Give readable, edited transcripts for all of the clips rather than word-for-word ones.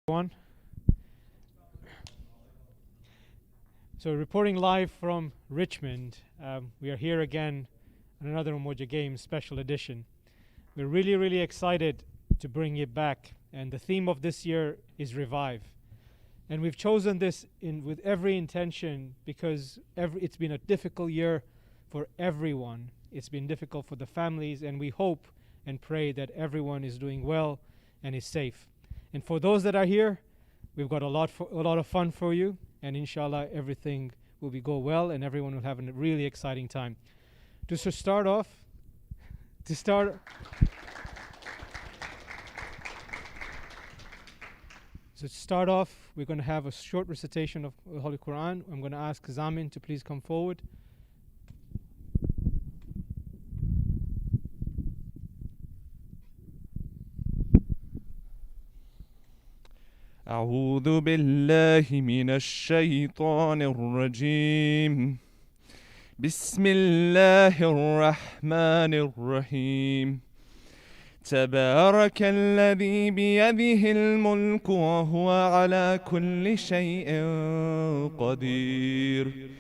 One. So reporting live from Richmond, we are here again on another Umoja Games special edition. We're really excited to bring it back, and the theme of this year is Revive. And we've chosen this with every intention because it's been a difficult year for everyone. It's been difficult for the families, and we hope and pray that everyone is doing well and is safe. And for those that are here, we've got a lot of fun for you, and inshallah everything will go well and everyone will have a really exciting time. To start off, we're going to have a short recitation of the Holy Quran. I'm going to ask Zamin to please come forward. أعوذ بالله من الشيطان الرجيم بسم الله الرحمن الرحيم تبارك الذي بيده الملك وهو على كل شيء قدير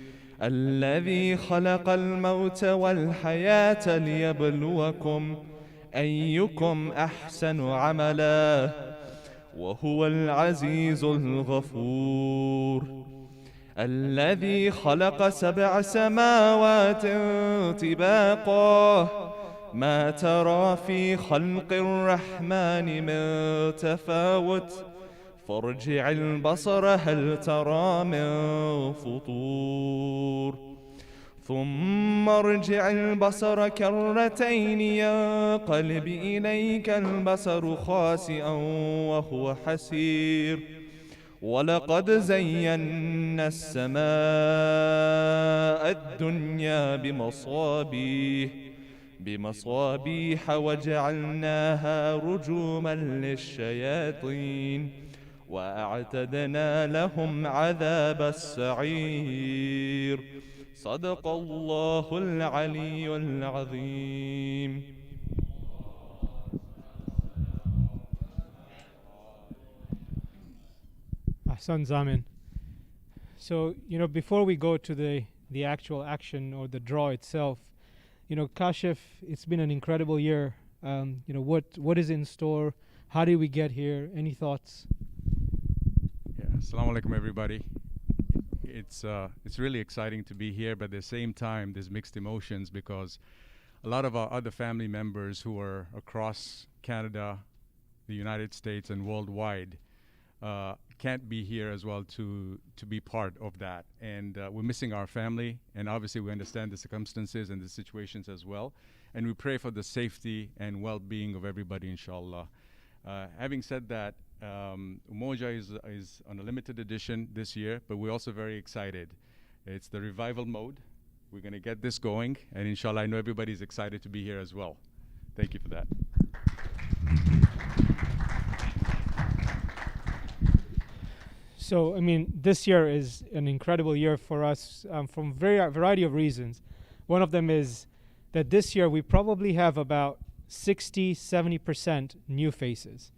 الذي خلق الموت والحياة ليبلوكم أيكم أحسن عملا وهو العزيز الغفور الذي خلق 7 سماوات طباقا ما ترى في خلق الرحمن من تفاوت فارجع البصر هل ترى من فطور ثم ارجع البصر كرتين ينقلب إليك البصر خاسئا وهو حسير ولقد زينا السماء الدنيا بمصابيح وجعلناها رجوما للشياطين وأعتدنا لهم عذاب السعير صدق الله العلي العظيم. Ahsan Zamin. So, before we go to the actual action or the draw itself, Kashif, it's been an incredible year. What is in store? How did we get here? Any thoughts? Yeah, assalamu alaikum everybody. It's really exciting to be here, but at the same time there's mixed emotions because a lot of our other family members who are across Canada, the United States and worldwide can't be here as well to be part of that, and we're missing our family, and obviously we understand the circumstances and the situations as well, and we pray for the safety and well-being of everybody, inshallah. Having said that, Umoja is on a limited edition this year, but we're also very excited. It's the revival mode. We're going to get this going, and inshallah I know everybody's excited to be here as well. Thank you for that. So, this year is an incredible year for us from a variety of reasons. One of them is that this year we probably have about 60-70% new faces.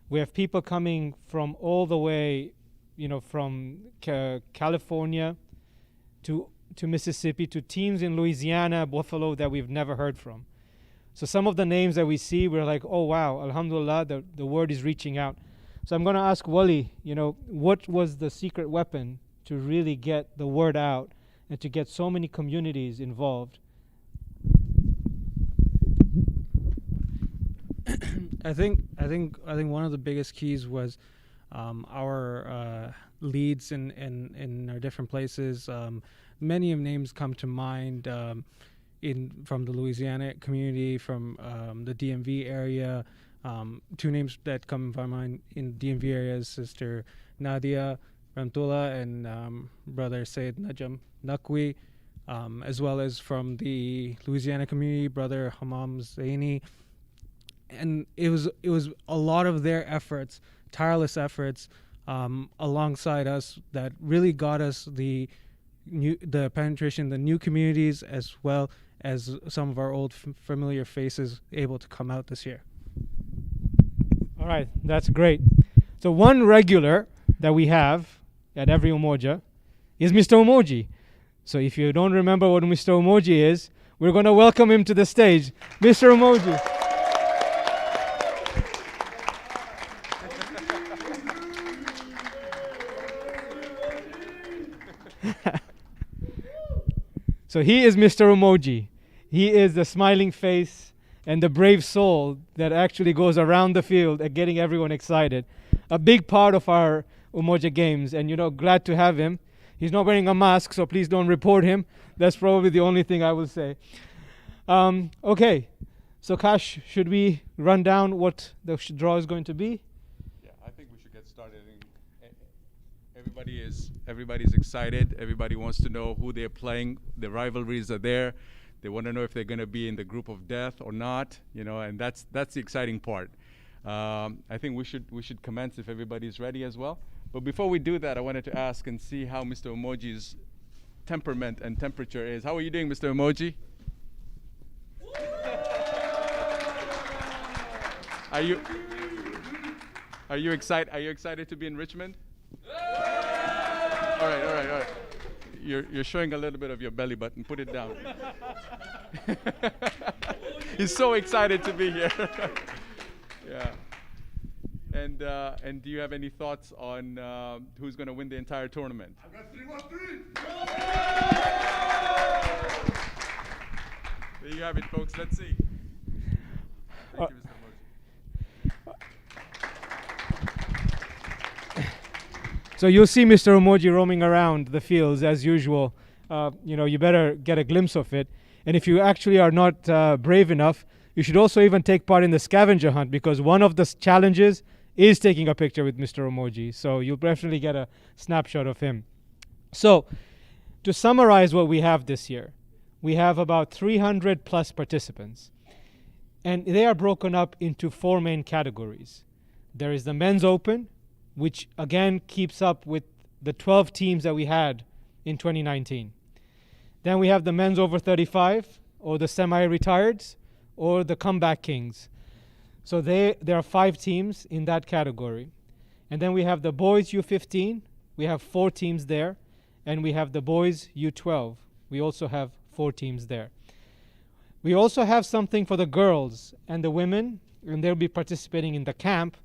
We have people coming from all the way, from California to Mississippi, to teams in Louisiana, Buffalo that we've never heard from. So some of the names that we see, we're like, oh wow, alhamdulillah, the word is reaching out. So I'm going to ask Wali, what was the secret weapon to really get the word out and to get so many communities involved? I think one of the biggest keys was our leads in our different places. Many names come to mind from the Louisiana community, from the DMV area. 2 names that come to my mind in the DMV area is Sister Nadia Ramtullah and Brother Sayyid Najam Nakwi, as well as from the Louisiana community, Brother Hamam Zaini. And it was a lot of their efforts, tireless efforts, alongside us that really got us the penetration, the new communities, as well as some of our old familiar faces able to come out this year. All right, that's great. So one regular that we have at every Umoja is Mr. Emoji. So if you don't remember what Mr. Emoji is, we're going to welcome him to the stage. Mr. Emoji. So he is Mr. Emoji. He is the smiling face and the brave soul that actually goes around the field and getting everyone excited. A big part of our Umoja games, and glad to have him. He's not wearing a mask, so please don't report him. That's probably the only thing I will say. Okay, so Kash, should we run down what the draw is going to be? Yeah, I think we should get started. Everybody's excited. Everybody wants to know who they're playing. The rivalries are there. They want to know if they're going to be in the group of death or not. And that's the exciting part. I think we should commence if everybody's ready as well. But before we do that, I wanted to ask and see how Mr. Emoji's temperament and temperature is. How are you doing, Mr. Emoji? Are you excited to be in Richmond? All right. You're showing a little bit of your belly button. Put it down. He's so excited to be here. Yeah. And do you have any thoughts on who's going to win the entire tournament? I got 3-1-3. There you have it, folks. Let's see. Thank you, Mr. Emoji. So you'll see Mr. Emoji roaming around the fields as usual. You better get a glimpse of it. And if you actually are not brave enough, you should also even take part in the scavenger hunt, because one of the challenges is taking a picture with Mr. Emoji. So you'll definitely get a snapshot of him. So to summarize what we have this year, we have about 300 plus participants. And they are broken up into 4 main categories. There is the Men's Open, which again keeps up with the 12 teams that we had in 2019. Then we have the Men's Over 35, or the Semi-Retireds, or the Comeback Kings. So there are 5 teams in that category. And then we have the Boys U15. We have 4 teams there. And we have the Boys U12. We also have 4 teams there. We also have something for the girls and the women, and they'll be participating in the camp.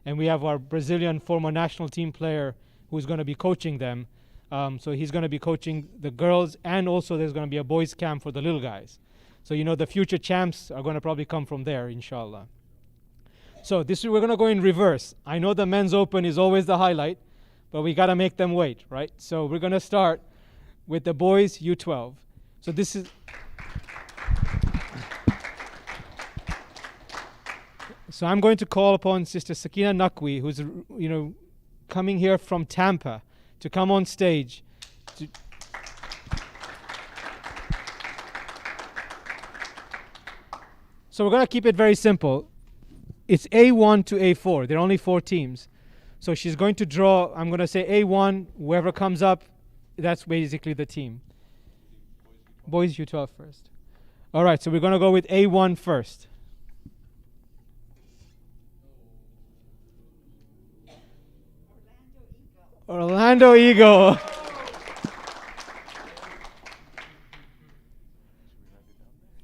And we have our Brazilian former national team player who's going to be coaching them. So he's going to be coaching the girls, and also there's going to be a boys camp for the little guys. So the future champs are going to probably come from there, inshallah. So we're going to go in reverse. I know the Men's Open is always the highlight, but we got to make them wait, right? So we're going to start with the Boys U12. So this is... So I'm going to call upon Sister Sakina Nakwi, who's coming here from Tampa, to come on stage. So we're going to keep it very simple. It's A1 to A4. There are only 4 teams. So she's going to draw, I'm going to say A1, whoever comes up, that's basically the team. Boys U12 first. All right, so we're going to go with A1 first. Orlando Eagle.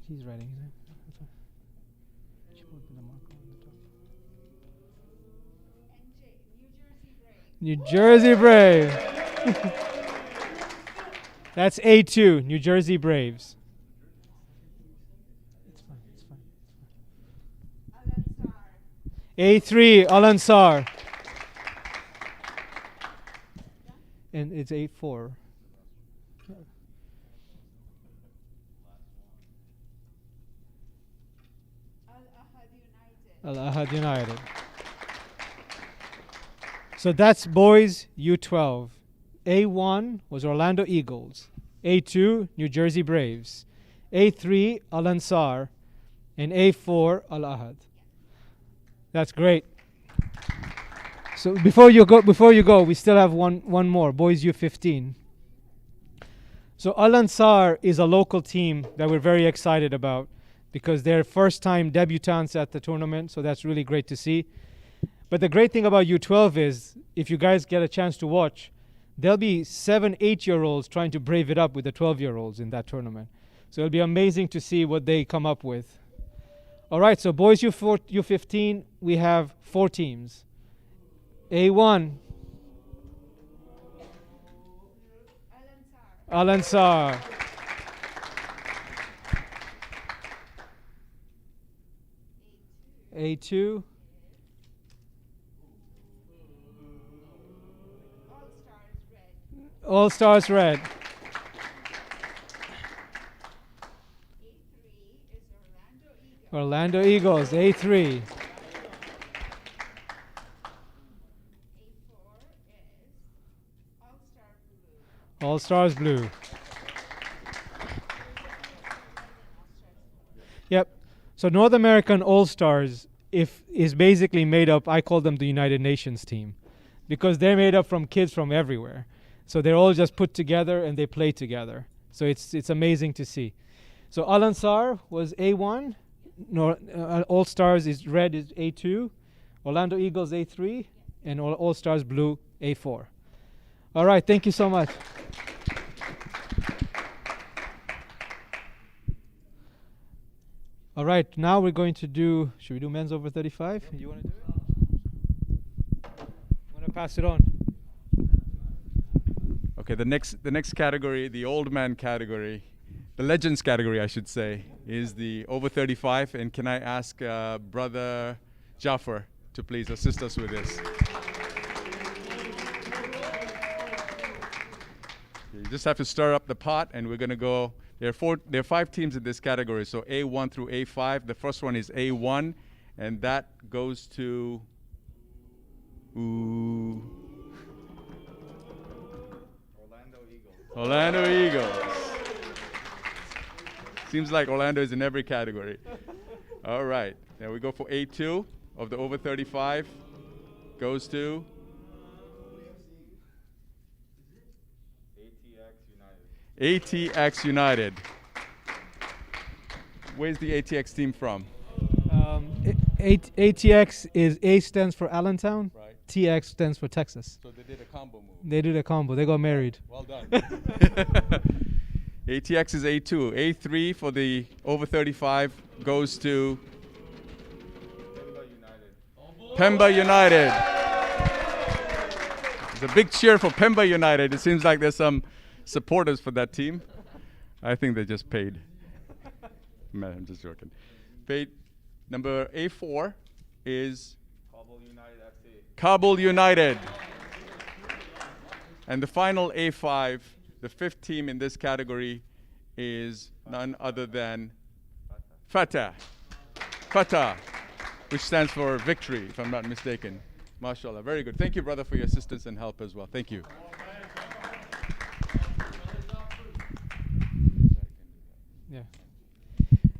He's writing. New Jersey Brave. That's A2, New Jersey Braves. It's fine. A3, Al Ansar. And it's A4. Al-Ahad United. So that's Boys U12. A1 was Orlando Eagles. A2, New Jersey Braves. A3, Al Ansar. And A4, Al-Ahad. That's great. So before you go, we still have one more, Boys U15. So Al Ansar is a local team that we're very excited about because they're first-time debutants at the tournament, so that's really great to see. But the great thing about U12 is, if you guys get a chance to watch, there'll be 7, 8-year-olds trying to brave it up with the 12-year-olds in that tournament. So it'll be amazing to see what they come up with. All right, so boys U15, we have 4 teams. A1. Al-Ansar. A2. All Stars Red. Orlando Eagles, A3. All Stars Blue. Yep. So North American All Stars is basically made up, I call them the United Nations team, because they're made up from kids from everywhere. So they're all just put together and they play together. So it's amazing to see. So Al-Ansar was A1. All Stars is Red is A2. Orlando Eagles A3. And All Stars Blue A4. All right, thank you so much. All right, now we're going to do, should we do men's over 35? You want to do it? I'm going to pass it on. Okay, the next category, the old man category, the legends category, I should say, is the over 35. And can I ask Brother Jafar to please assist us with this? You just have to stir up the pot, and we're going to go. There are 5 teams in this category, so A1 through A5. The first one is A1, and that goes to Orlando Eagles. Seems like Orlando is in every category. All right, now we go for A2 of the over 35. Goes to ATX United. Where's the ATX team from? ATX is A stands for Allentown. Right. TX stands for Texas. So they did a combo move. They did a combo. They got married. Well done. ATX is A2. A3 for the over 35 goes to Pemba United. There's a big cheer for Pemba United. It seems like there's some supporters for that team. I think they just paid. Man, I'm just joking. Paid. Number A4 is Kabul United. And the final A5, the 5th team in this category, is none other than Fatah. Fatah, which stands for victory, if I'm not mistaken. MashaAllah. Very good. Thank you, brother, for your assistance and help as well. Thank you. Yeah.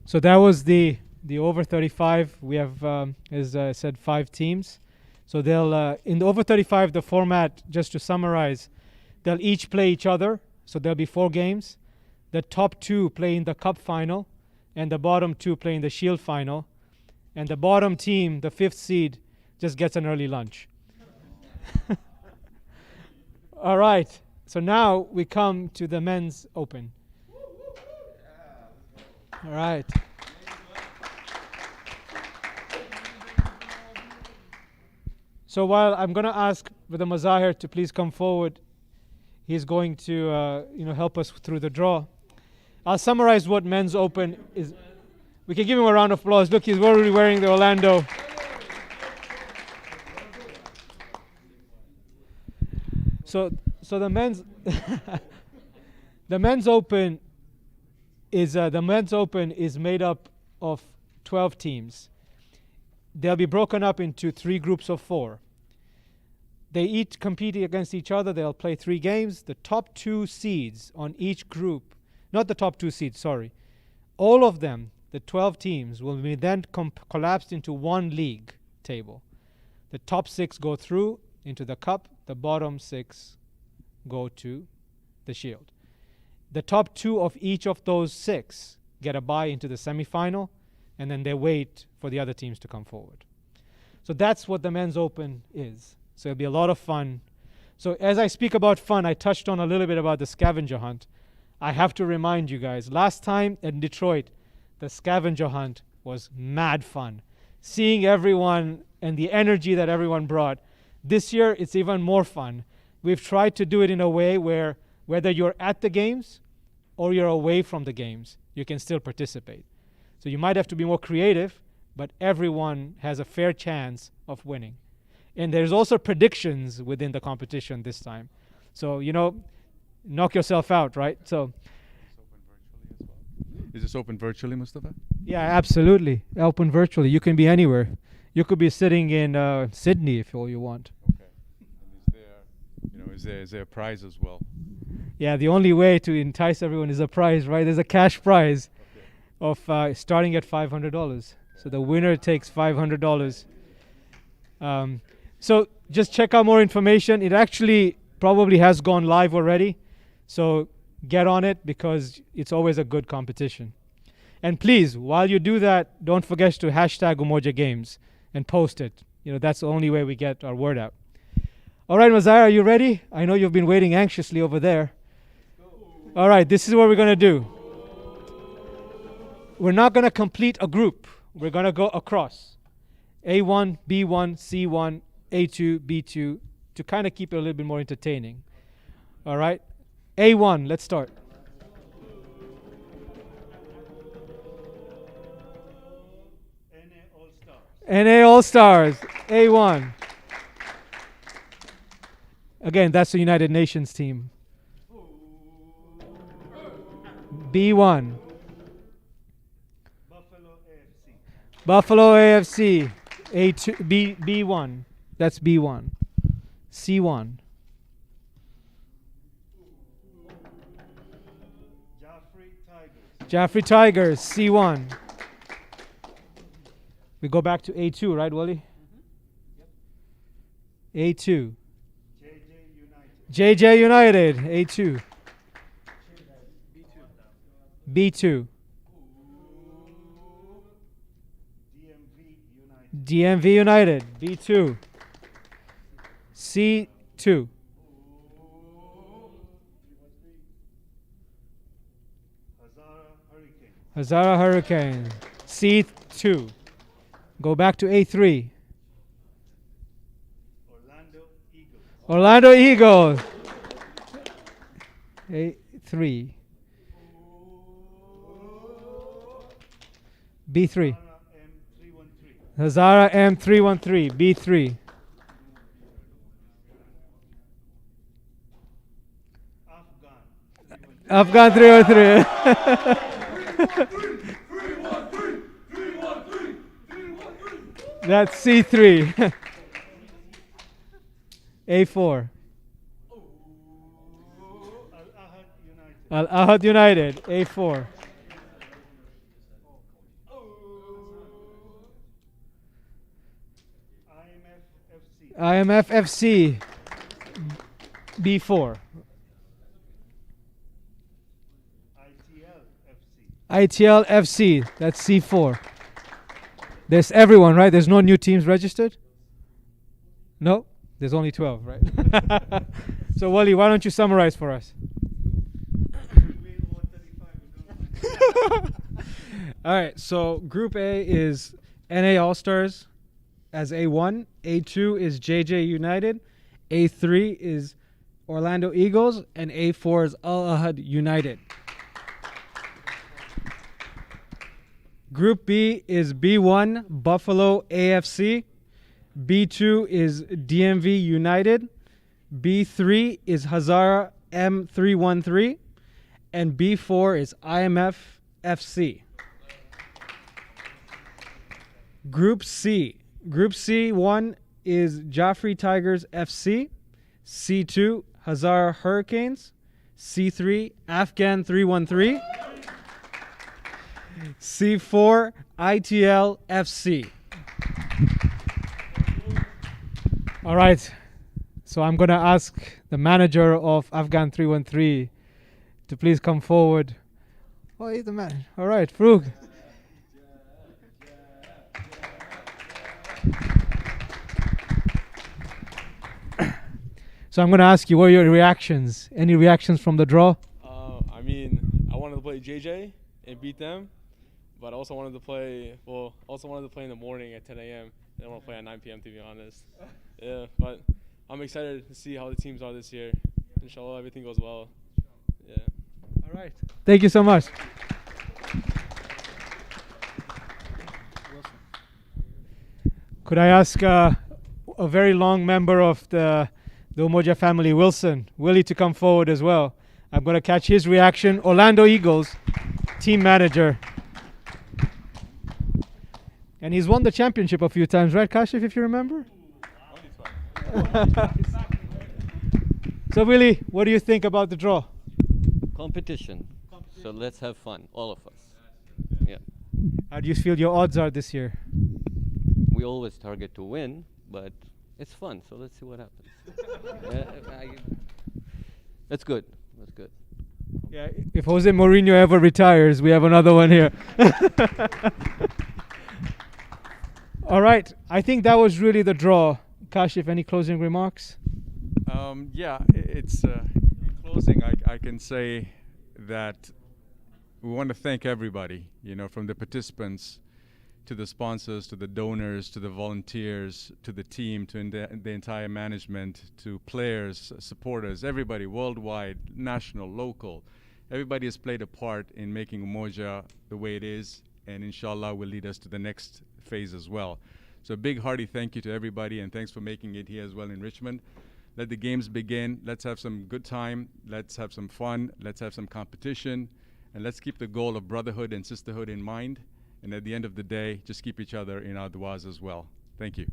So that was the over 35. We have, as I said, 5 teams. So they'll in the over 35, the format, just to summarize, they'll each play each other. So there'll be 4 games. The top 2 play in the cup final, and the bottom 2 play in the shield final. And the bottom team, the 5th seed, just gets an early lunch. All right. So now we come to the men's open. All right. So while I'm going to ask Brother Mazahir to please come forward, he's going to help us through the draw. I'll summarize what men's open is. We can give him a round of applause. Look, he's already wearing the Orlando. So the men's the men's open is made up of 12 teams. They'll be broken up into 3 groups of 4. They each compete against each other. They'll play 3 games. The top 2 seeds on each group, not the top 2 seeds, sorry. All of them, the 12 teams, will be then collapsed into one league table. The top 6 go through into the cup. The bottom 6 go to the shield. The top 2 of each of those 6 get a bye into the semifinal, and then they wait for the other teams to come forward. So that's what the men's open is. So it'll be a lot of fun. So as I speak about fun, I touched on a little bit about the scavenger hunt. I have to remind you guys, last time in Detroit, the scavenger hunt was mad fun. Seeing everyone and the energy that everyone brought. This year, it's even more fun. We've tried to do it in a way where whether you're at the games or you're away from the games, you can still participate. So you might have to be more creative, but everyone has a fair chance of winning. And there's also predictions within the competition this time. So, knock yourself out, right? So, Is this open virtually, Mustafa? yeah, absolutely. Open virtually. You can be anywhere. You could be sitting in Sydney if all you want. Okay. And is there a prize as well? Yeah, the only way to entice everyone is a prize, right? There's a cash prize of starting at $500. So the winner takes $500. So just check out more information. It actually probably has gone live already. So get on it because it's always a good competition. And please, while you do that, don't forget to hashtag Umoja Games and post it. That's the only way we get our word out. All right, Mazahir, are you ready? I know you've been waiting anxiously over there. All right, this is what we're going to do. We're not going to complete a group. We're going to go across. A1, B1, C1, A2, B2, to kind of keep it a little bit more entertaining. All right? A1, let's start. NA All-Stars, A1. Again, that's the United Nations team. B1. Buffalo AFC. A2, B1. That's B1. C1. Jaffrey Tigers, C1. We go back to A2, right, Wally? A2. JJ United, A2. B2. DMV United, B2. C2. Hazara Hurricane, C2. Go back to A3. Orlando Eagles. A3. B3. Hazara M313, B3. Afghan 303. That's C3. A4. Al Ahad United, A4. IMF FC, B4. ITL FC, that's C4. There's everyone, right? There's no new teams registered? No? There's only 12, right? So, Wally, why don't you summarize for us? All right, so Group A is NA All-Stars as A1. A2 is JJ United. A3 is Orlando Eagles. And A4 is Al Ahad United. Group B is B1, Buffalo AFC. B2 is DMV United. B3 is Hazara M313. And B4 is IMF FC. Group C. Group C1 is Jaffrey Tigers FC. C2, Hazara Hurricanes. C3, Afghan 313. C4, ITL FC. All right. So I'm going to ask the manager of Afghan 313 to please come forward. Oh, he's the man. All right, Frug. So I'm going to ask you, what are your reactions? Any reactions from the draw? I mean, I wanted to play JJ and beat them, but I also wanted to play, in the morning at 10 a.m. I don't want to play at 9 p.m. to be honest. Yeah, but I'm excited to see how the teams are this year. Inshallah, everything goes well. Yeah. All right. Thank you so much. Could I ask a very long member of the Umoja family, Willie, to come forward as well? I'm going to catch his reaction. Orlando Eagles team manager. And he's won the championship a few times, right, Kashif, if you remember? So, Willie, what do you think about the draw? Competition. So let's have fun, all of us. Yeah. How do you feel your odds are this year? We always target to win, but it's fun, so let's see what happens. That's good. That's good. Yeah, if Jose Mourinho ever retires, we have another one here. All right, I think that was really the draw. Kashif, any closing remarks? Yeah, it's in closing, I can say that we want to thank everybody, from the participants to the sponsors, to the donors, to the volunteers, to the team, to the entire management, to players, supporters, everybody worldwide, national, local. Everybody has played a part in making Umoja the way it is, and inshallah will lead us to the next phase as well. So a big hearty thank you to everybody, and thanks for making it here as well in Richmond. Let the games begin. Let's have some good time. Let's have some fun. Let's have some competition. And let's keep the goal of brotherhood and sisterhood in mind. And at the end of the day, just keep each other in our du'as as well. Thank you.